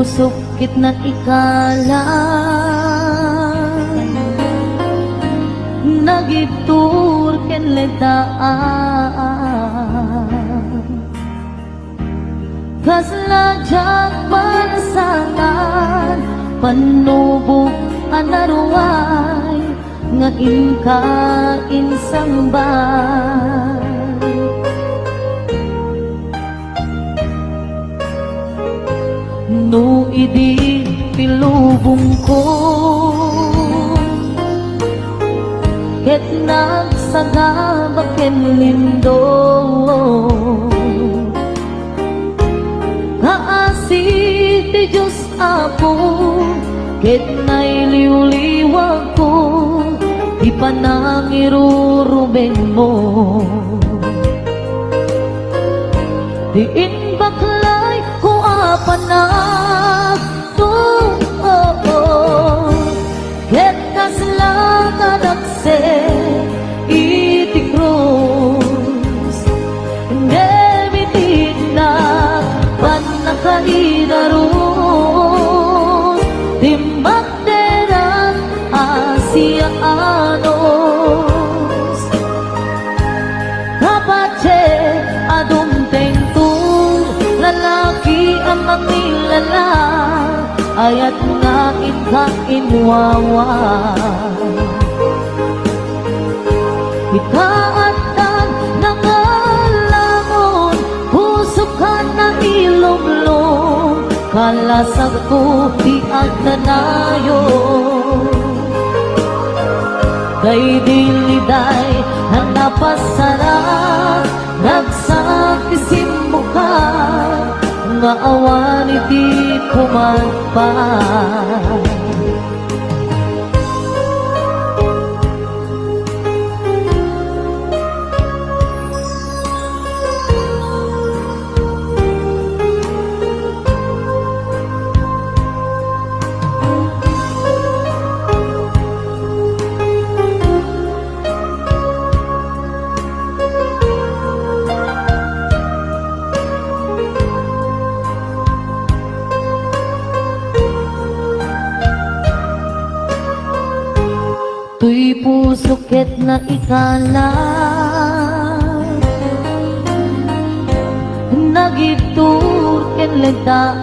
pusok kitna ikala nagitur ken ledaan kasladyak panasangan panubog anaruay nga inkain sambay no idi pilubong ko ket nagsagabak ken lindo kaasi ti Diyos Apo ket nailiw-liwag ko ipanangiruruben mo diin baklay ko apanag ket kaslakan akse iti krus nemitig na panakaidarus timbak derang Asianos kapatse adumteng tu lalaki ang mangilala ayat nga ikainwawa ikaatan nangalangon pusok ka na ilumlong kalasag ko di agnanayo kay diliday hanapasarap nagsakisim mo ka nga awan iti kumagpay tuy pusok ket na ikala nagitur ken ledaan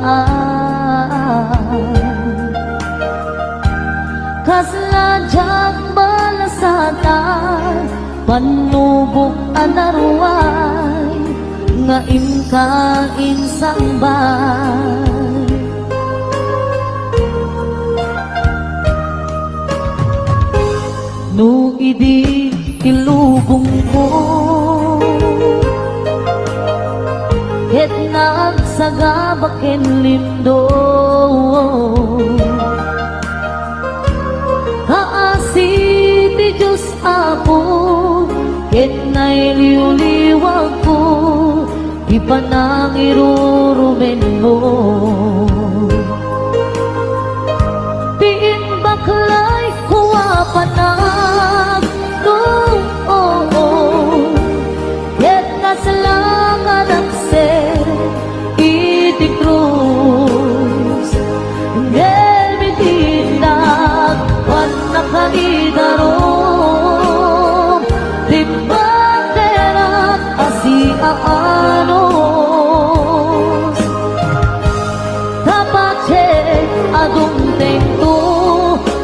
kasladyak balasatan panubok anaruay nga imkain sambay no idi tilubong ko ket nagsagabak ken lindo kaasi ti Diyos Apo ket nailiw-liwag ko ipanangirurumen mo tiin baklay ko apanag ket kaslangan akse iti krus nemitindag panakaidarom timbanderak Asianos kapatse adumteng tu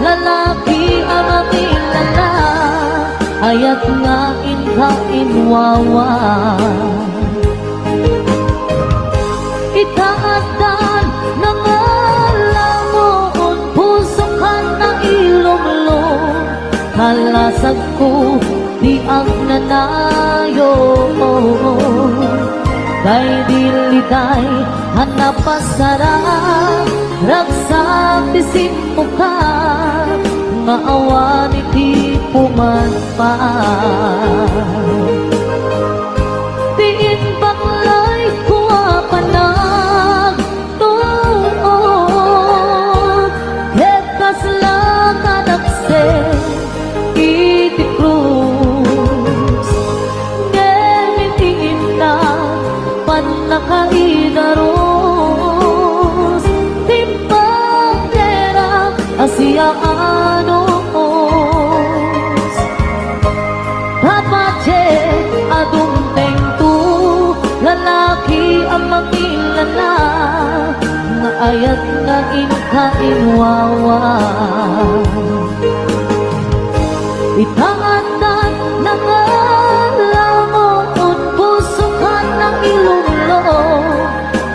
lalaki ang akilala ayat nga inkainwawa itaatan nangalangon pusok ka na ilumlong kalasag ko di agnanayo kay diliday hanapasarap ragsak ti simuka nga awan iti pumanpay tiin baklay ko apanag ket kaslakan akse iti krus nemitiin na panakaidaros ginwawa. Itangan ng alamon at pusukan ng ilunglo,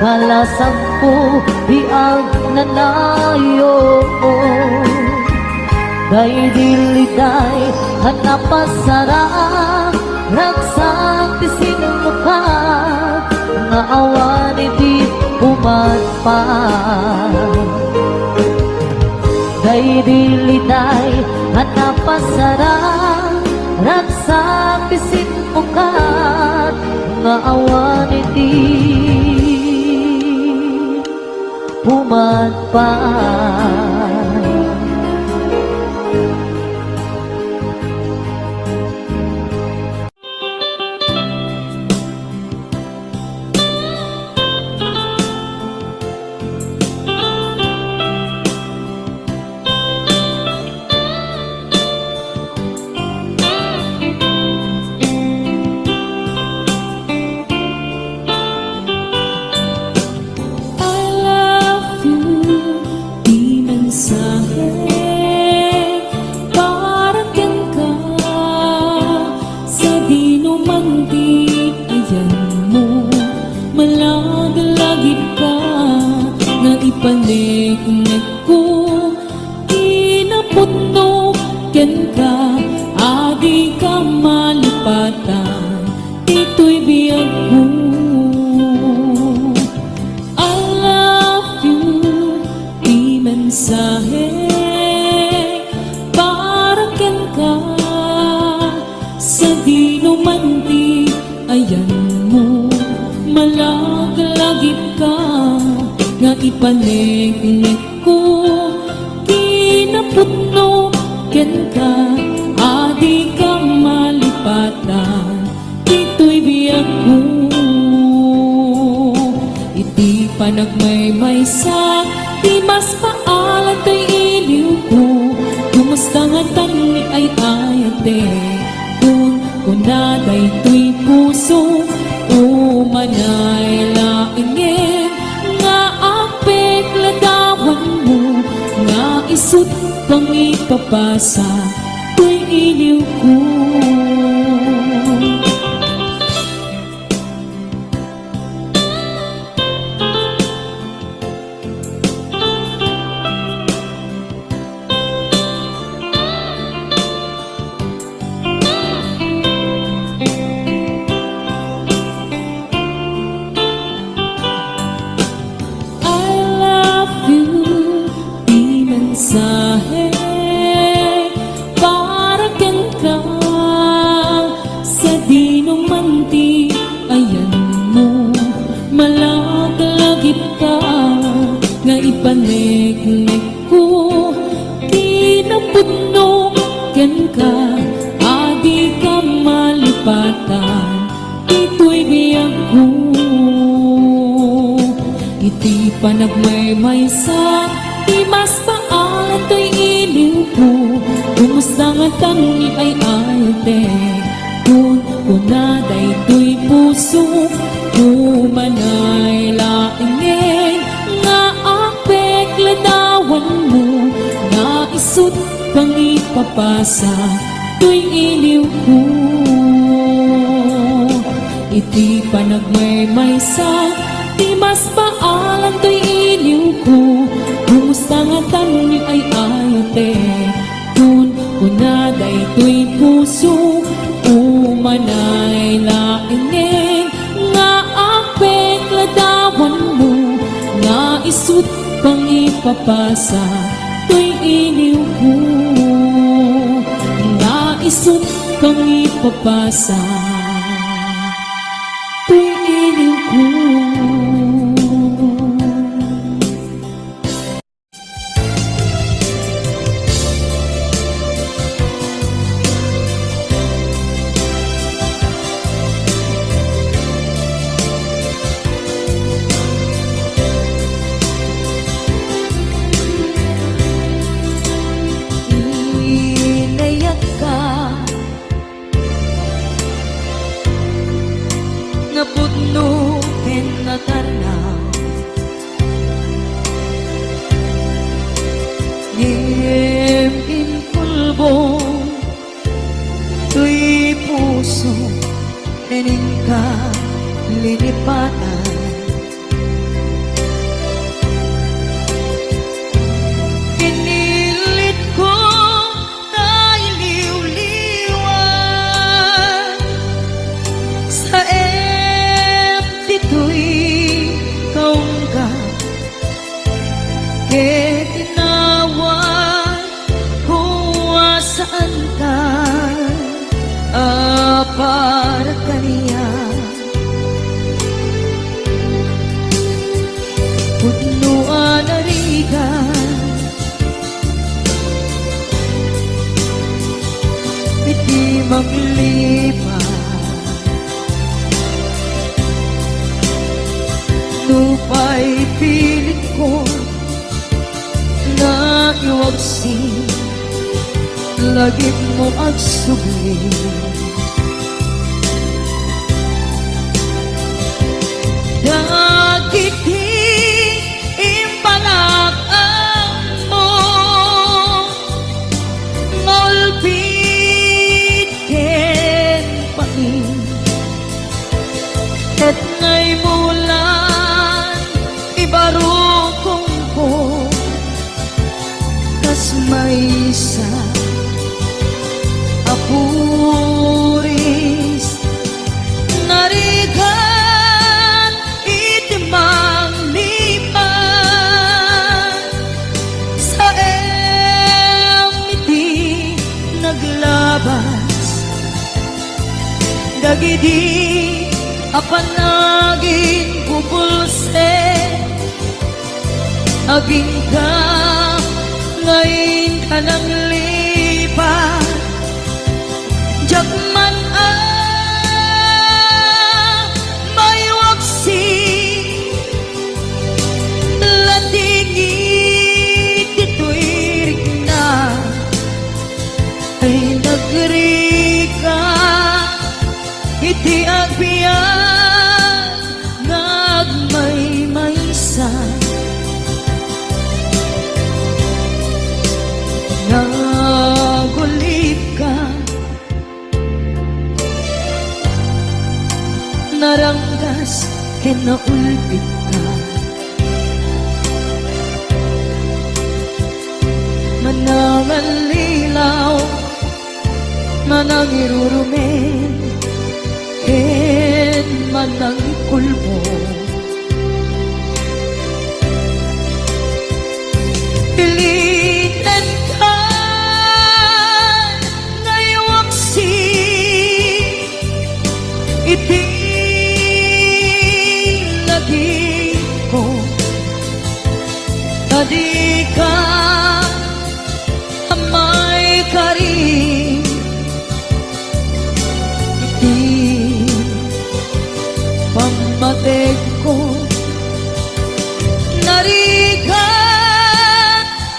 kalasampu biag nanayo. Day diliday hanapasarang ragsang tisinumuka, nga awan iti umatpan. Day diliday hanapasarang ragsang tisinumuka, nga awan iti umatpan. Paniknik ko, kinaputno, ken ka, adi ka malipatan, ito'y biyag ko. I love you, di mensahe, para ken ka, sa di numanti, ayan mo, malagalagip ka, nga ipaniknik ko, kinaputno, ken ka, adi ka malipatan, ito'y biyag ko. Iti panagmaymaysa, di mas paalan tay iliw ko, kumusta nga tani ay ayate, kung kunaday to'y puso, umanay laingin, ladawan mo, nga isut pang ipapasa, to'y iliw ko. Mensahe, para ken ka, sa di numanti, ayan mo, malagalagip ka, nga ipaniknik ko, kinaputno, ken ka, adi ka malipatan, ito'y biyag ko. Iti panagmaymaysa, di mas paalan to'y iliw ko, kumusta nga tangi ay ayate, kung kunaday to'y puso, kumanay laingin, nga apek ladawan mo, nga isut pang ipapasa, to'y iliw ko. Iti panagmaymaysa, di mas paalan to'y iliw ko, kumusta nga tangi ay ayate, kung kunaday to'y puso, umanay laingin, nga apek ladawan mo, nga isut pang ipapasa, to'y iliw ko, nga isut pang ipapasa, to'y iliw ko. ening ka linipatan. Pinilit ko na iliw-liwan sa empty tuwing kaunggat. Tinawag kung saan ka para kaniya. Punuan na rigan, piti maglipat, lupa'y pilit ko na iwagsin, lagit mo agsubli. Dagiti imbalak ang mo, ngolpit ken pain, et ngay mulan ibarukong ko, kas may isa apuris narigan itimang lipan sa emiti naglabas dagidi apanagin kupulse aging ka ngayon ka nang lipat. Jagman may waksi latingit ito'y na ay nagrika iti agbiyan nagmay-maysa nagulip ka naranggas kinaulpit ka manangan lilaw manang irurumen ken manang ikulmo pilitan ka ngayawaksi iti ko tadi ka amay karing iti pamatek ko narigan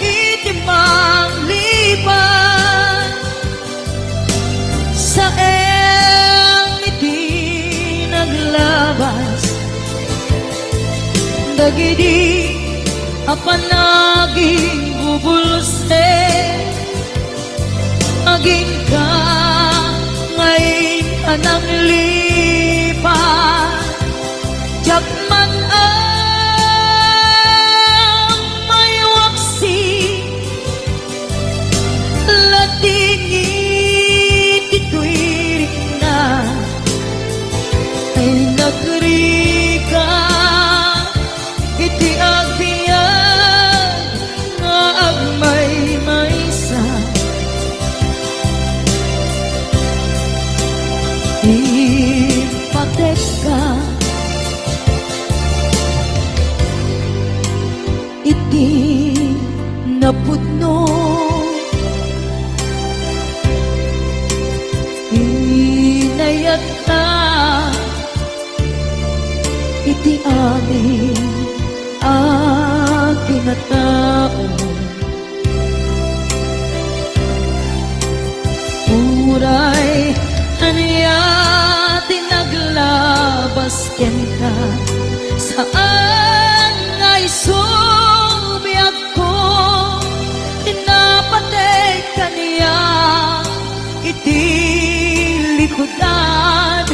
iti manglipan sa iti naglabas dagidi apanaging bubulse aging ka ngayon anang lipat jagman ang may waksi latingit ito'y na ay nagrika iti agbiyan nga agmay-maysa ipatek ka iti napudno inayat ka iti amin tinatao uray aniya tinaglabas ken ka saan ay subiak ko tinapatay kaniya iti likodan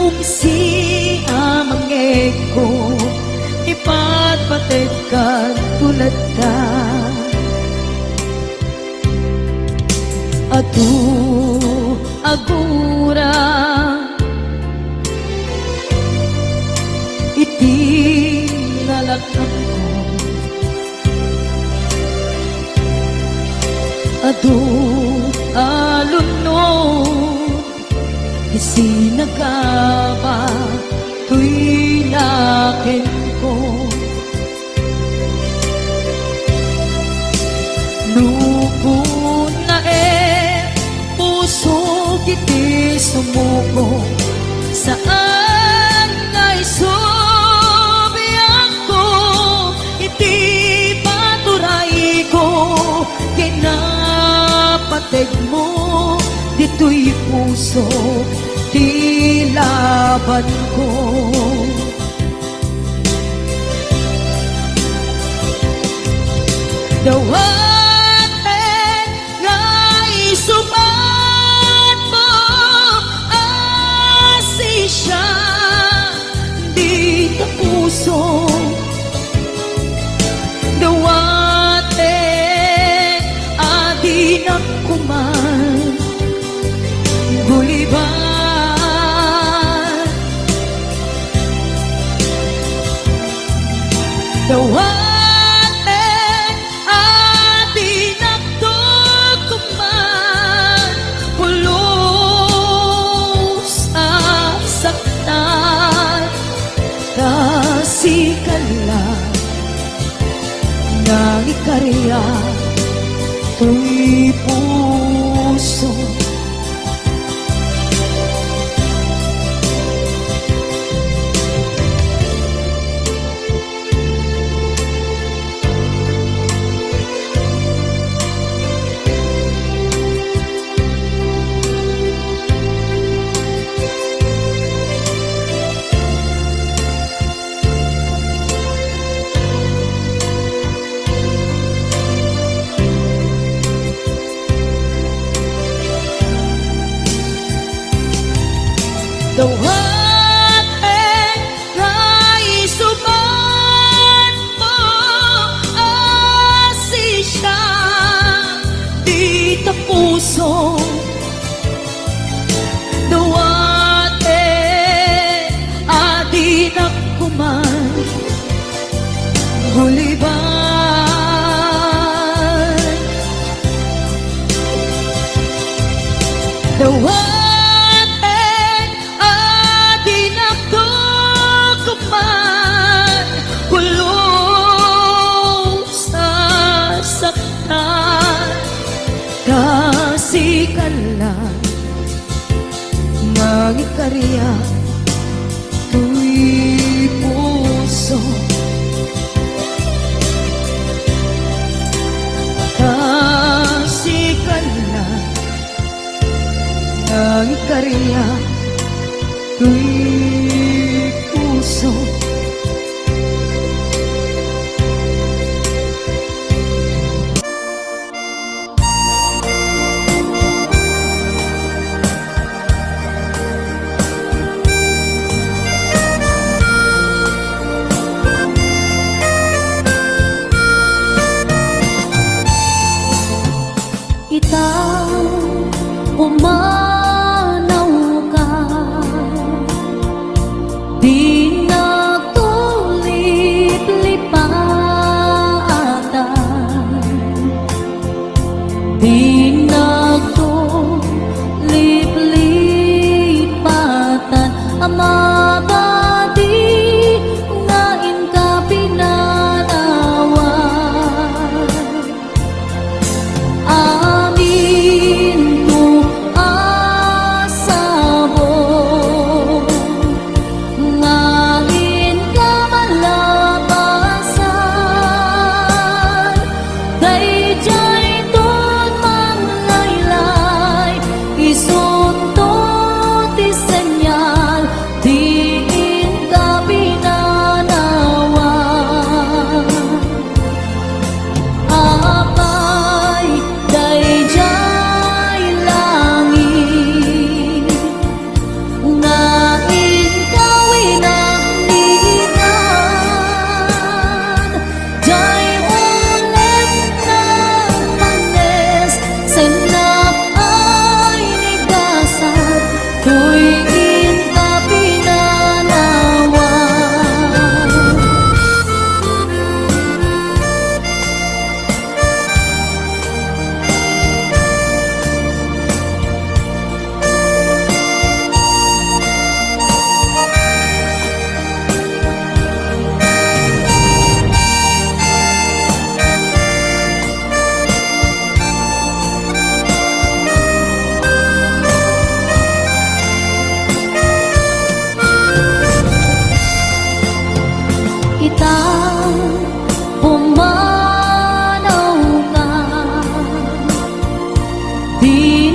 umisi amang eko ipatpatid ka tulad ka atu agura iti nalakam ko adu alunod isinagaba tuy lakin ko lupon na puso kiti sumuko saan ngay subiyak ko iti paturay ko kinapatid mo dito'y puso di laban ko dawaten nga isubat mo asi siya di ka puso dawaten adi na kuman guliban dawaten adi nagtukuman pulos asaktan kasikala ng ikarya tuy puso dawaten nga isubat mo asi siya di ta puso dawaten adi na kuman guliban dawaten kasikala ng ikarya tuy puso kasikala ng ikarya tuy puso ikaw umanaw ka di nagtulip-lipatan di nagtulip-lipatan amabadi ngain ka pinanawan amin ko kita, pumanaw ka. Di